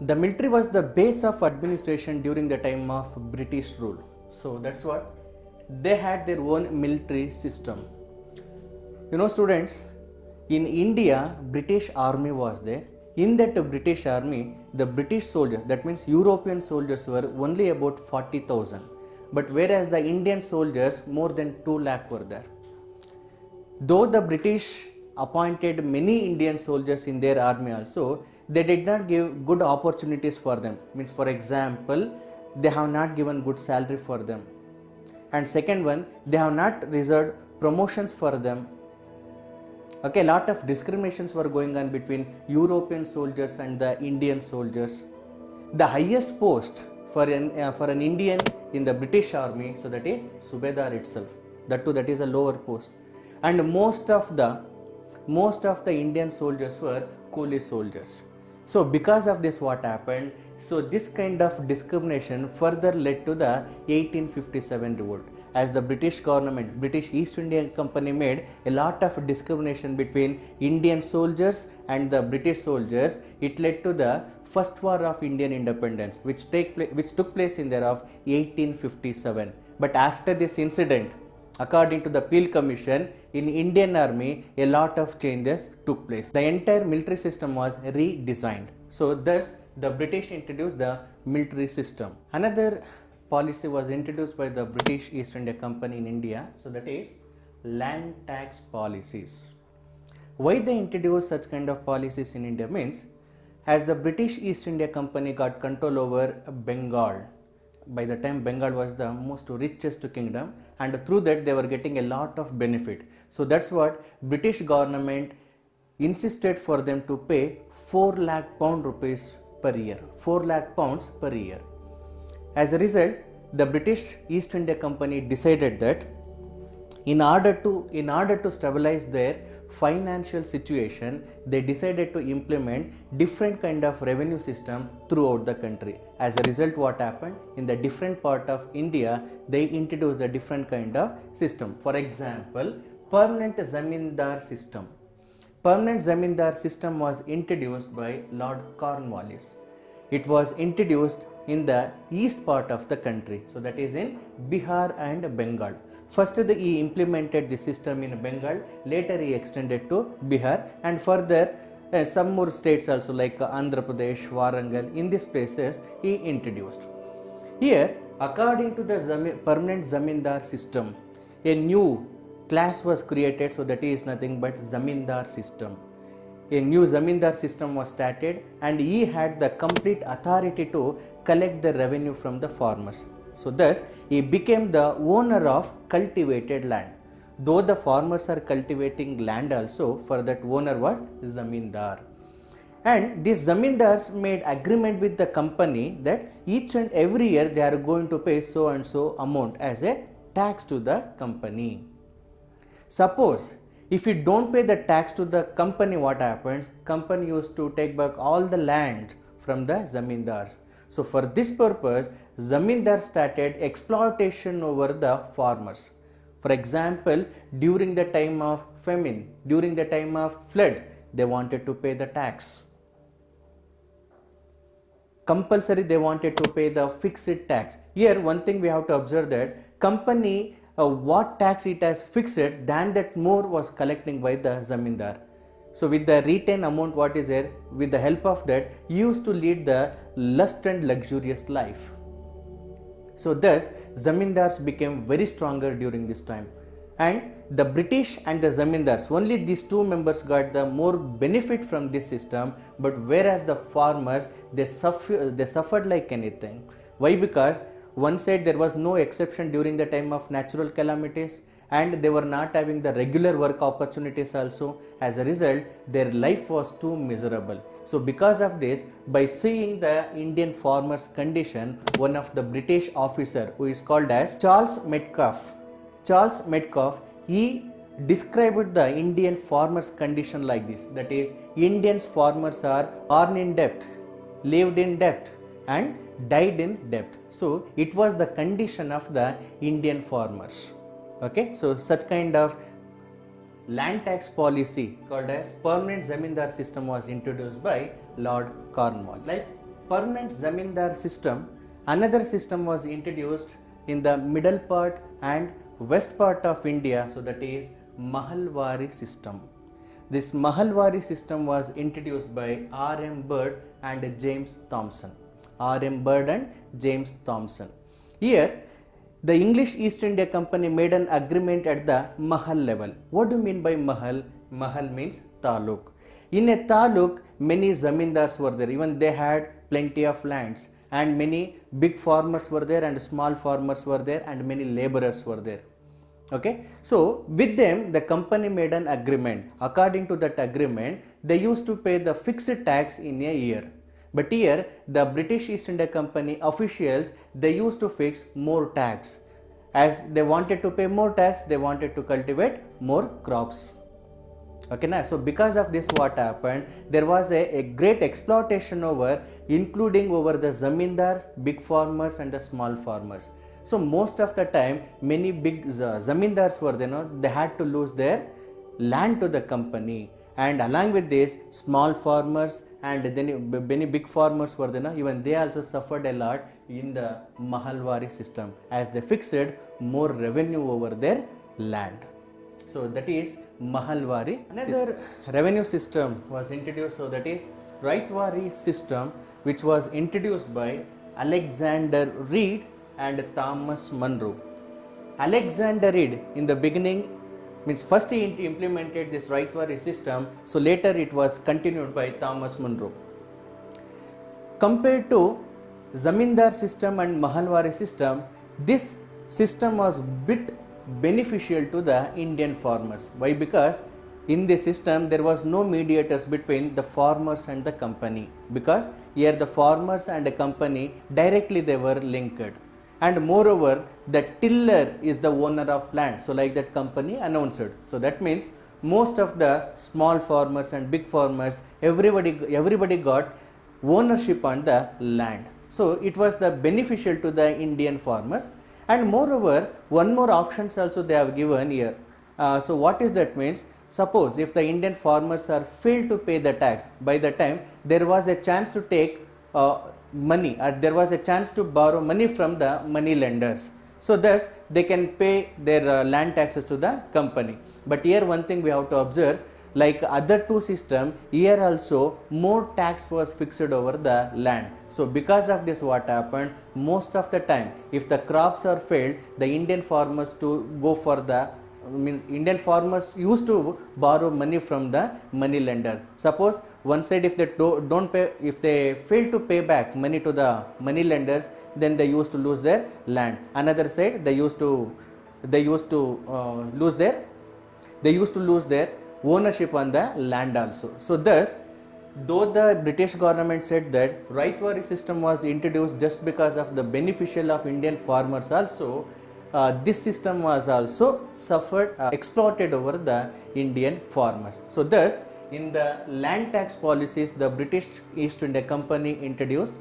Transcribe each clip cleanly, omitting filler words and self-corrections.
The military was the base of administration during the time of British rule. So that's what they had their own military system. You know, students, in India, British army was there. In that British army, the British soldiers, that means European soldiers, were only about 40,000. But whereas the Indian soldiers, more than 2 lakh were there. Though the British appointed many Indian soldiers in their army also, they did not give good opportunities for them. Means, for example, they have not given good salary for them. And second one, they have not reserved promotions for them. Okay, a lot of discriminations were going on between European soldiers and the Indian soldiers. The highest post for an Indian in the British army, so that is Subedar itself. That too, that is a lower post. And most of the Indian soldiers were coolie soldiers. So because of this, what happened? So this kind of discrimination further led to the 1857 revolt. As the British government, British East India Company, made a lot of discrimination between Indian soldiers and the British soldiers, it led to the First War of Indian Independence, which took place in the year of 1857. But after this incident, according to the Peel Commission, in Indian Army, a lot of changes took place. The entire military system was redesigned. So thus, the British introduced the military system. Another policy was introduced by the British East India Company in India, so that is land tax policies. Why they introduced such kind of policies in India means, as the British East India Company got control over Bengal. By the time Bengal was the most richest kingdom, and through that they were getting a lot of benefit. So that's what British government insisted for them to pay 4 lakh pound rupees per year, 4 lakh pounds per year. As a result, the British East India Company decided that in order to stabilize their financial situation, they decided to implement different kind of revenue system throughout the country. As a result, what happened? In the different part of India, they introduced a different kind of system. For example, permanent zamindar system. Permanent zamindar system was introduced by Lord Cornwallis. It was introduced in the east part of the country, so that is in Bihar and Bengal. First he implemented the system in Bengal, later he extended to Bihar, and further some more states also like Andhra Pradesh, Warangal, in these places he introduced. Here, according to the permanent zamindar system, a new class was created, so that is nothing but zamindar system. A new zamindar system was started, and he had the complete authority to collect the revenue from the farmers. So thus he became the owner of cultivated land. Though the farmers are cultivating land also, for that owner was zamindar. And these zamindars made agreement with the company that each and every year they are going to pay so and so amount as a tax to the company. Suppose if you don't pay the tax to the company, what happens? Company used to take back all the land from the zamindars. So for this purpose, zamindar started exploitation over the farmers. For example, during the time of famine, during the time of flood, they wanted to pay the tax. Compulsory, they wanted to pay the fixed tax. Here one thing we have to observe, that company what tax it has fixed, than that more was collecting by the zamindar. So with the retained amount what is there, with the help of that, he used to lead the lust and luxurious life. So thus zamindars became very stronger during this time, and the British and the zamindars, only these two members got the more benefit from this system, but whereas the farmers, they suffered like anything. Why? Because one side there was no exception during the time of natural calamities, and they were not having the regular work opportunities also. As a result, their life was too miserable. So because of this, by seeing the Indian farmers' condition, one of the British officer who is called as Charles Metcalfe, he described the Indian farmers' condition like this, that is, Indian farmers are born in debt, lived in debt, and died in debt. So it was the condition of the Indian farmers. Okay, so such kind of land tax policy called as permanent zamindar system was introduced by Lord Cornwallis. Like permanent zamindar system, another system was introduced in the middle part and west part of India, so that is Mahalwari system. This Mahalwari system was introduced by R.M. Bird and James Thomson. R.M. Bird and James Thomson. Here, the English East India Company made an agreement at the Mahal level. What do you mean by Mahal? Mahal means taluk. In a taluk, many zamindars were there. Even they had plenty of lands, and many big farmers were there and small farmers were there and many laborers were there. Okay, so with them the company made an agreement. According to that agreement, they used to pay the fixed tax in a year. But here the British East India Company officials, they used to fix more tax. As they wanted to pay more tax, they wanted to cultivate more crops. Okay, now so because of this, what happened, there was a great exploitation over, including over the zamindars, big farmers and the small farmers. So most of the time, many big zamindars were there, they had to lose their land to the company, and along with this, small farmers and then many big farmers were there, even they also suffered a lot in the Mahalwari system, as they fixed more revenue over their land. So that is Mahalwari. Another revenue system was introduced, so that is Raitwari system, which was introduced by Alexander Reed and Thomas Munro. Alexander Reed in the beginning, means first he implemented this Raitwari system, so later it was continued by Thomas Munro. Compared to Zamindar system and Mahalwari system, this system was bit beneficial to the Indian farmers. Why? Because in this system there was no mediators between the farmers and the company, because here the farmers and the company directly they were linked. And moreover, the tiller is the owner of land, so like that company announced. So that means most of the small farmers and big farmers, everybody got ownership on the land. So it was the beneficial to the Indian farmers. And moreover, one more options also they have given here. So what is that means? Suppose if the Indian farmers are failed to pay the tax, by the time there was a chance to take money, or there was a chance to borrow money from the money lenders. So thus they can pay their land taxes to the company. But here one thing we have to observe, like other two systems, here also more tax was fixed over the land. So because of this, what happened, most of the time if the crops are failed, the Indian farmers to go for the, means Indian farmers used to borrow money from the money lender. Suppose one side if they don't pay, if they fail to pay back money to the money lenders, then they used to lose their land. Another side they used to lose their ownership on the land also. So thus, though the British government said that Raitwari system was introduced just because of the beneficial of Indian farmers also, this system was also exploited over the Indian farmers. So thus, in the land tax policies, the British East India Company introduced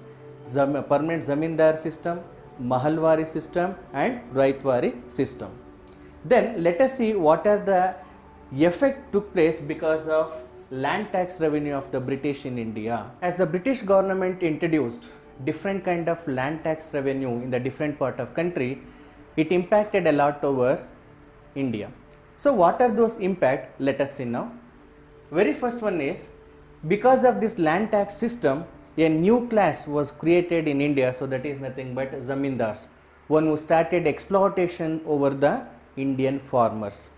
permanent zamindar system, Mahalwari system and Raitwari system. Then let us see what are the effect took place because of land tax revenue of the British in India. As the British government introduced different kind of land tax revenue in the different part of country, it impacted a lot over India. So what are those impact? Let us see now. Very first one is, because of this land tax system, a new class was created in India, so that is nothing but zamindars, one who started exploitation over the Indian farmers.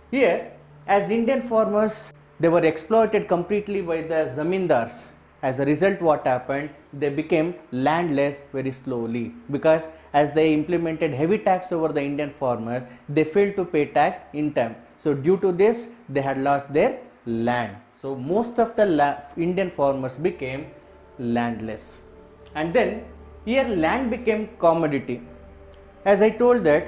Here, as Indian farmers, they were exploited completely by the zamindars. As a result, what happened, they became landless very slowly, because as they implemented heavy tax over the Indian farmers, they failed to pay tax in time. So due to this, they had lost their land. So most of the Indian farmers became landless. And then here land became commodity. As I told that,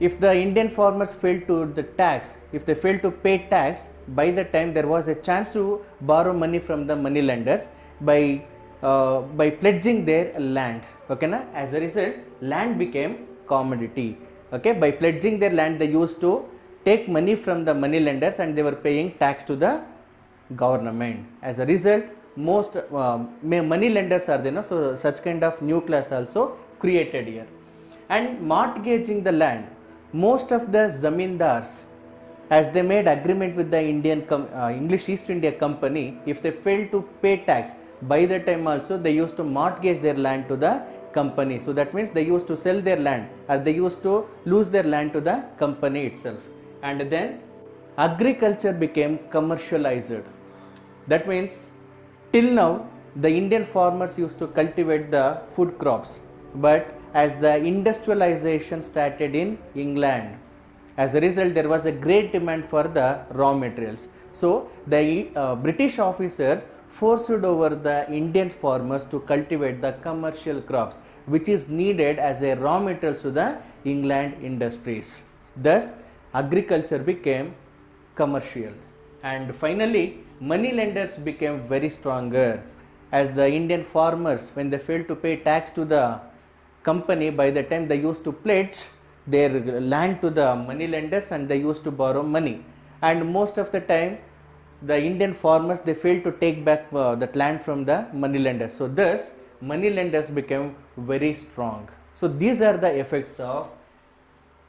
if the Indian farmers failed to the tax, if they failed to pay tax, by the time there was a chance to borrow money from the money lenders by pledging their land. Okay, na? As a result, land became commodity. Okay, by pledging their land, they used to take money from the money lenders and they were paying tax to the government. As a result, most money lenders are there, so such kind of new class also created here. And mortgaging the land, most of the zamindars, as they made agreement with the English East India Company, if they failed to pay tax, by the time also they used to mortgage their land to the company. So that means they used to sell their land, or they used to lose their land to the company itself. And then agriculture became commercialized. That means till now the Indian farmers used to cultivate the food crops, but as the industrialization started in England, as a result there was a great demand for the raw materials. So the British officers forced over the Indian farmers to cultivate the commercial crops which is needed as a raw material to the England industries. Thus agriculture became commercial. And finally money lenders became very stronger, as the Indian farmers, when they failed to pay tax to the company, by the time they used to pledge their land to the money lenders and they used to borrow money. And most of the time the Indian farmers, they failed to take back that land from the money lenders. So thus money lenders became very strong. So these are the effects of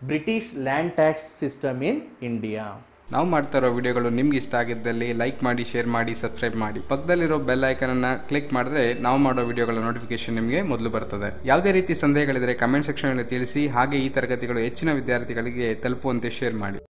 British land tax system in India. ನಾವು ಮಾಡ್ತಾ ಇರೋ ವಿಡಿಯೋಗಳು ನಿಮ್ಗೆ ಇಷ್ಟ ಆಗಿದ್ದಲ್ಲಿ like ಮಾಡಿ, share ಮಾಡಿ, subscribe ಮಾಡಿ. ಪಕ್ಕದಲ್ಲಿರೋ ಬೆಲ್ ಐಕನನ್ನು ಕ್ಲಿಕ್ ಮಾಡಿದ್ರೆ ನಾವು ಮಾಡೋ ವಿಡಿಯೋಗಳ ನೋಟಿಫಿಕೇಶನ್ ನಿಮಗೆ ಮೊದಲು ಬರ್ತದೆ. ಯಾವುದೇ ರೀತಿ ಸಂದೇಹಗಳಿದ್ರೆ ಕಮೆಂಟ್ ಸೆಕ್ಷನಲ್ಲಿ ತಿಳಿಸಿ. ಹಾಗೆ ಈ ತರಗತಿಗಳು ಹೆಚ್ಚಿನ ವಿದ್ಯಾರ್ಥಿಗಳಿಗೆ ತಲುಪುವಂತೆ ಶೇರ್ ಮಾಡಿ.